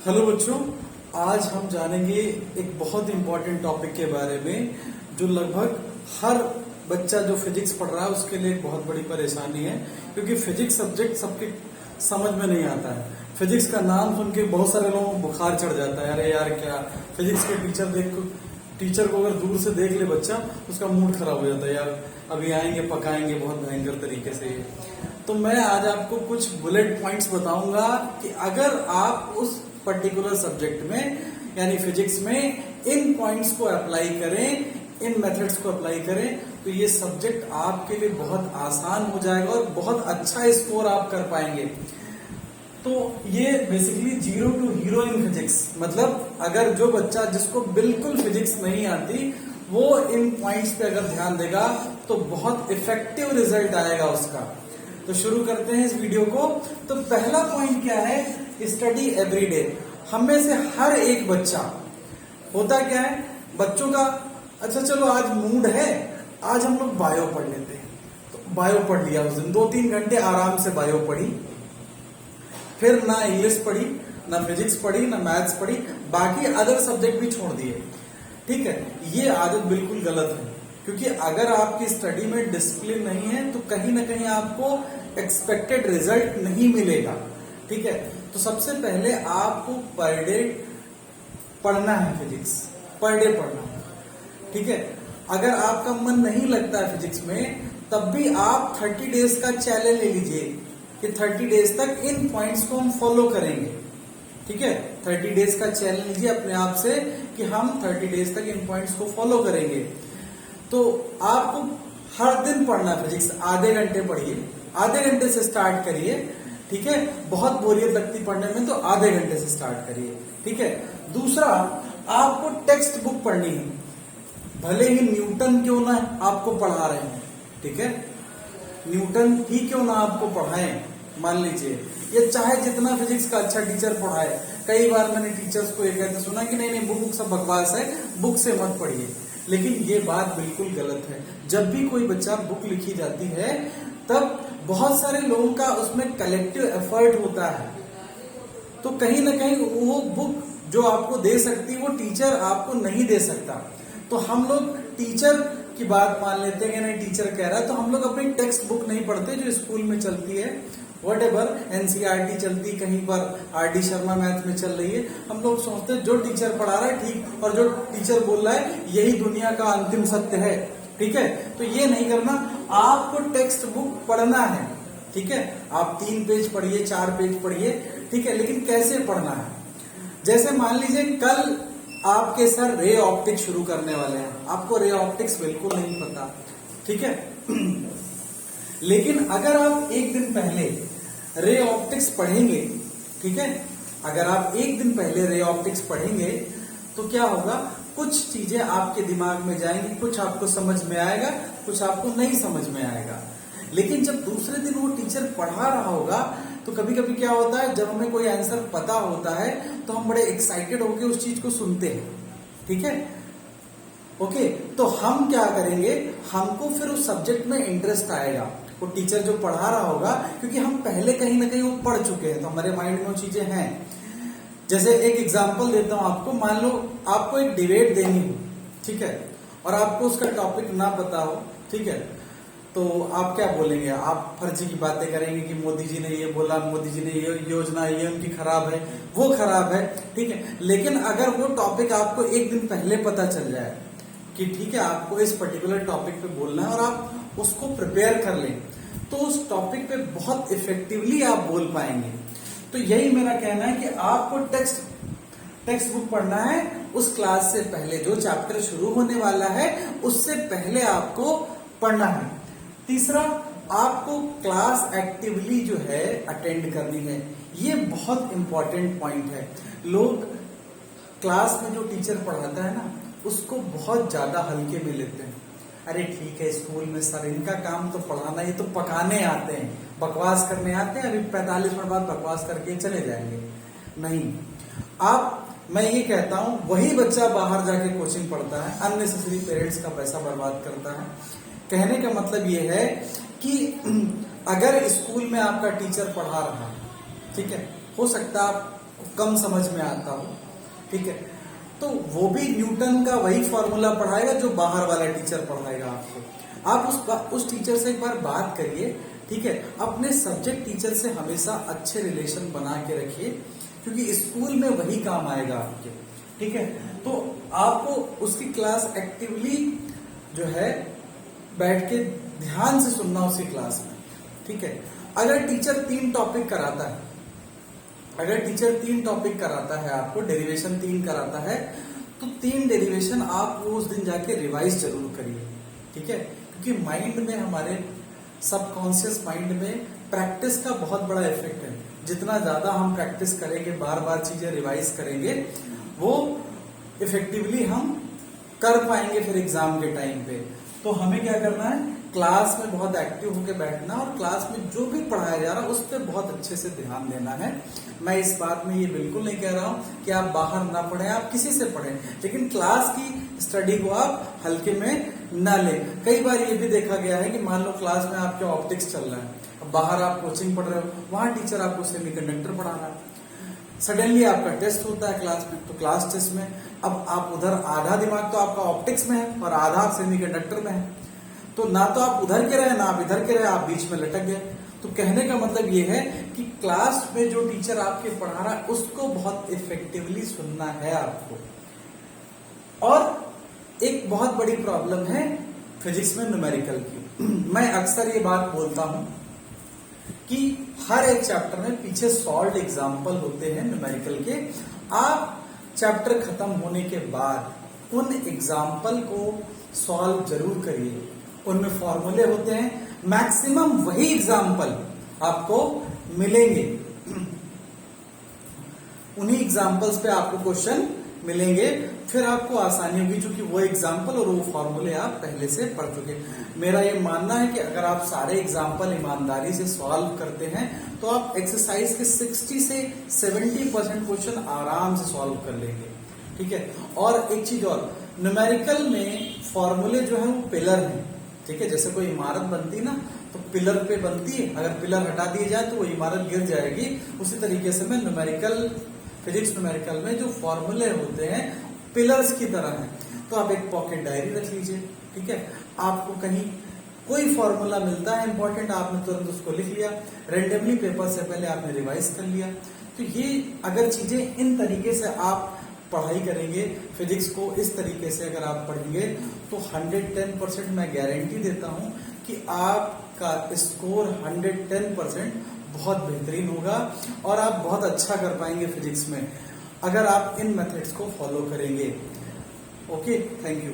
Hello बच्चों, आज हम जानेंगे एक बहुत इंपॉर्टेंट टॉपिक के बारे में जो लगभग हर बच्चा जो फिजिक्स पढ़ रहा है उसके लिए एक बहुत बड़ी परेशानी है, क्योंकि फिजिक्स सब्जेक्ट सबके समझ में नहीं आता है। फिजिक्स का नाम सुन के बहुत सारे लोगों को बुखार चढ़ जाता है, अरे यार क्या फिजिक्स के टीचर को अगर दूर से देख ले बच्चा उसका मूड खराब हो जाता है, यार अभी आएंगे पकाएंगे बहुत भयंकर तरीके से। तो मैं आज आपको कुछ बुलेट पॉइंट्स बताऊंगा कि अगर आप उस पर्टिकुलर सब्जेक्ट में यानी फिजिक्स में इन पॉइंट्स को अप्लाई करें, इन मेथड्स को अप्लाई करें, तो ये सब्जेक्ट आपके लिए बहुत आसान हो जाएगा और बहुत अच्छा स्कोर आप कर पाएंगे। तो ये basically zero to hero in physics, मतलब अगर जो बच्चा जिसको बिल्कुल फिजिक्स नहीं आती वो इन पॉइंट्स पे अगर ध्यान देगा तो बहुत इफेक्टिव रिजल्ट आएगा उसका। तो शुरू करते हैं इस वीडियो को। तो पहला पॉइंट क्या है, स्टडी एवरीडे। हम में से हर एक बच्चा होता क्या है, बच्चों का अच्छा चलो आज मूड है, आज हम लोग बायो पढ़ लेते हैं, तो बायो पढ़ लिया उस दिन 2-3 घंटे आराम से बायो पढ़ी, फिर ना इंग्लिश पढ़ी, ना फिजिक्स पढ़ी, ना मैथ्स पढ़ी, बाकी अदर सब्जेक्ट भी छोड़ दिए। ठीक है, ये आदत बिल्कुल गलत है, क्योंकि अगर आपकी स्टडी में डिसिप्लिन नहीं है तो कहीं ना कहीं आपको एक्सपेक्टेड रिजल्ट नहीं मिलेगा। ठीक है, तो सबसे पहले आपको पर डे पढ़ना है, फिजिक्स पर डे पढ़ना है। ठीक है, अगर आपका मन नहीं लगता है फिजिक्स में तब भी आप 30 डेज का चैलेंज ले लीजिए कि 30 डेज तक इन पॉइंट्स को हम फॉलो करेंगे। ठीक है, 30 डेज का चैलेंज लीजिए अपने आप से कि हम 30 डेज तक इन पॉइंट्स को फॉलो करेंगे। तो आपको हर दिन पढ़ना फिजिक्स, आधे घंटे पढ़िए, आधे घंटे से स्टार्ट करिए। ठीक है, बहुत बोरियत लगती पढ़ने में तो आधे घंटे से स्टार्ट करिए। ठीक है, दूसरा आपको टेक्स्ट बुक पढ़नी है, भले ही न्यूटन क्यों ना आपको पढ़ा रहे हैं। ठीक है, न्यूटन ही क्यों ना आपको पढ़ाएं, मान लीजिए, ये चाहे जितना फिजिक्स का अच्छा टीचर पढ़ाए। कई बार मैंने टीचर्स को ये कहते सुना कि नहीं बुक सब बकवास है, बुक से मत पढ़िए, लेकिन ये बात बिल्कुल गलत है। जब भी कोई बच्चा बुक लिखी जाती है तब बहुत सारे लोगों का उसमें कलेक्टिव एफर्ट होता है, तो कहीं ना कहीं वो बुक जो आपको दे सकती है वो टीचर आपको नहीं दे सकता। तो हम लोग टीचर की बात मान लेते हैं कि नहीं टीचर कह रहा है, तो हम लोग अपनी टेक्स्ट बुक नहीं पढ़ते जो स्कूल में चलती है, व्हाटएवर एनसीईआरटी चलती, कहीं पर आरडी शर्मा मैथ में चल रही है। हम लोग सोचते हैं जो टीचर पढ़ा रहा है ठीक, और जो टीचर बोल रहा है यही दुनिया का अंतिम सत्य है। ठीक है, तो ये नहीं करना, आपको टेक्स्ट बुक पढ़ना है। ठीक है, आप 3 पेज पढ़िए, 4 पेज पढ़िए, ठीक है, लेकिन कैसे पढ़ना है। जैसे मान लीजिए कल आपके सर रे ऑप्टिक्स शुरू करने वाले हैं, आपको रे ऑप्टिक्स बिल्कुल नहीं पता। ठीक है, लेकिन अगर आप एक दिन पहले रे ऑप्टिक्स पढ़ेंगे, ठीक है, अगर आप एक दिन पहले रे ऑप्टिक्स पढ़ेंगे तो क्या होगा, कुछ चीजें आपके दिमाग में जाएंगी, कुछ आपको समझ में आएगा, कुछ आपको नहीं समझ में आएगा। लेकिन जब दूसरे दिन वो टीचर पढ़ा रहा होगा तो कभी कभी क्या होता है, जब हमें कोई आंसर पता होता है तो हम बड़े एक्साइटेड होकर उस चीज को सुनते हैं। ठीक है, ओके, तो हम क्या करेंगे, हमको फिर उस सब्जेक्ट में इंटरेस्ट आएगा, वो टीचर जो पढ़ा रहा होगा, क्योंकि हम पहले कहीं ना कहीं वो पढ़ चुके हैं, तो हमारे माइंड में वो चीजें हैं। जैसे एक एग्जांपल देता हूं आपको, मान लो आपको एक डिबेट देनी हो, ठीक है, और आपको उसका टॉपिक ना पता हो, ठीक है, तो आप क्या बोलेंगे, आप फर्जी की बातें करेंगे कि मोदी जी ने ये बोला, मोदी जी ने ये योजना, ये उनकी खराब है, वो खराब है। ठीक है, लेकिन अगर वो टॉपिक आपको एक दिन पहले पता चल जाए कि ठीक है आपको इस पर्टिकुलर टॉपिक पे बोलना है और आप उसको प्रिपेयर कर लें, तो उस टॉपिक पे बहुत इफेक्टिवली आप बोल पाएंगे। तो यही मेरा कहना है कि आपको टेक्स्ट बुक पढ़ना है उस क्लास से पहले, जो चैप्टर शुरू होने वाला है उससे पहले आपको पढ़ना है। तीसरा, आपको क्लास एक्टिवली जो है अटेंड करनी है, ये बहुत इंपॉर्टेंट पॉइंट है। लोग क्लास में जो टीचर पढ़ाता है ना उसको बहुत ज्यादा हल्के में लेते हैं, अरे ठीक है स्कूल में सर इनका काम तो पढ़ाना, ये तो पकाने आते हैं, बकवास करने आते हैं, अभी 45 मिनट बाद बकवास करके चले जाएंगे। नहीं, मैं ये कहता हूं वही बच्चा बाहर जाके कोचिंग पढ़ता है, अननेसेसरी पेरेंट्स का पैसा बर्बाद करता है। कहने का मतलब ये है कि अगर स्कूल में आपका टीचर पढ़ा रहा है, ठीक है, हो सकता है आप कम समझ में आता हो, ठीक है, तो वो भी न्यूटन का वही फॉर्मूला पढ़ाएगा जो बाहर वाला टीचर पढ़ाएगा आपको। आप उस टीचर से एक बार बात करिए, ठीक है। अपने सब्जेक्ट टीचर से हमेशा अच्छे रिलेशन बना के रखिए, क्योंकि स्कूल में वही काम आएगा आपके, ठीक है। तो आपको उसकी क्लास एक्टिवली जो है बैठ के ध्यान से सुनना उसकी क्लास में, ठीक है। अगर टीचर 3 टॉपिक कराता है, अगर टीचर 3 टॉपिक कराता है, आपको डेरिवेशन 3 कराता है, तो 3 डेरिवेशन आप उस दिन जाके रिवाइज जरूर करिए, ठीक है। क्योंकि माइंड में, हमारे सबकॉन्शियस माइंड में प्रैक्टिस का बहुत बड़ा इफेक्ट है। जितना ज्यादा हम प्रैक्टिस करेंगे, बार बार चीजें रिवाइज करेंगे, वो इफेक्टिवली हम कर पाएंगे फिर एग्जाम के टाइम पे। तो हमें क्या करना है, क्लास में बहुत एक्टिव होकर बैठना और क्लास में जो भी पढ़ाया जा रहा है उस पर बहुत अच्छे से ध्यान देना है। मैं इस बात में ये बिल्कुल नहीं कह रहा हूं कि आप बाहर ना पढ़ें, आप किसी से पढ़ें, लेकिन क्लास की स्टडी को आप हल्के में ना लें। कई बार ये भी देखा गया है कि मान लो क्लास में आपके ऑप्टिक्स चल रहा है, अब बाहर आप कोचिंग पढ़ रहे हो, वहां टीचर आपको सेमीकंडक्टर पढ़ा रहा है, सडनली आपका टेस्ट होता है क्लास में, तो क्लास टेस्ट में अब आप उधर आधा दिमाग तो आपका ऑप्टिक्स में है और आधा सेमीकंडक्टर में है, तो ना तो आप उधर के रहे ना आप इधर के रहे, आप बीच में लटक गए। तो कहने का मतलब ये है कि क्लास में जो टीचर आपके पढ़ा रहा है उसको बहुत इफेक्टिवली सुनना है आपको। और एक बहुत बड़ी प्रॉब्लम है फिजिक्स में न्यूमेरिकल की। मैं अक्सर ये बात बोलता हूं कि हर एक चैप्टर में पीछे सॉल्व एग्जाम्पल होते हैं न्यूमेरिकल के। आप चैप्टर खत्म होने के बाद उन एग्जाम्पल को सॉल्व जरूर करिए, उनमें फॉर्मूले होते हैं, मैक्सिमम वही एग्जाम्पल आपको मिलेंगे, उन्हीं एग्जाम्पल्स पे आपको क्वेश्चन मिलेंगे, फिर आपको आसानी होगी, क्योंकि वो एग्जाम्पल और वो फॉर्मूले आप पहले से पढ़ चुके। मेरा ये मानना है कि अगर आप सारे एग्जाम्पल ईमानदारी से सॉल्व करते हैं तो आप एक्सरसाइज के 60 से 70% क्वेश्चन आराम से सॉल्व कर लेंगे, ठीक है। और एक चीज और, न्यूमेरिकल में फॉर्मूले जो है वो पिलर है, ठीक है। जैसे कोई इमारत बनती ना तो पिलर पे बनती है, अगर पिलर हटा दिए जाए तो वो इमारत गिर जाएगी। उसी तरीके से मैं फिजिक्स न्यूमेरिकल में जो फॉर्मूले होते हैं पिलर्स की तरह हैं। तो आप एक पॉकेट डायरी रख लीजिए, ठीक है। आपको कहीं कोई फॉर्मूला मिलता है इंपॉर्टेंट, आपने तुरंत उसको लिख लिया, रेंडमली पेपर से पहले आपने रिवाइज कर लिया। तो ये अगर चीजें इन तरीके से आप पढ़ाई करेंगे, फिजिक्स को इस तरीके से अगर आप पढ़ेंगे तो 110% मैं गारंटी देता हूं कि आपका स्कोर 110% बहुत बेहतरीन होगा और आप बहुत अच्छा कर पाएंगे फिजिक्स में, अगर आप इन मेथड्स को फॉलो करेंगे। Okay, thank you.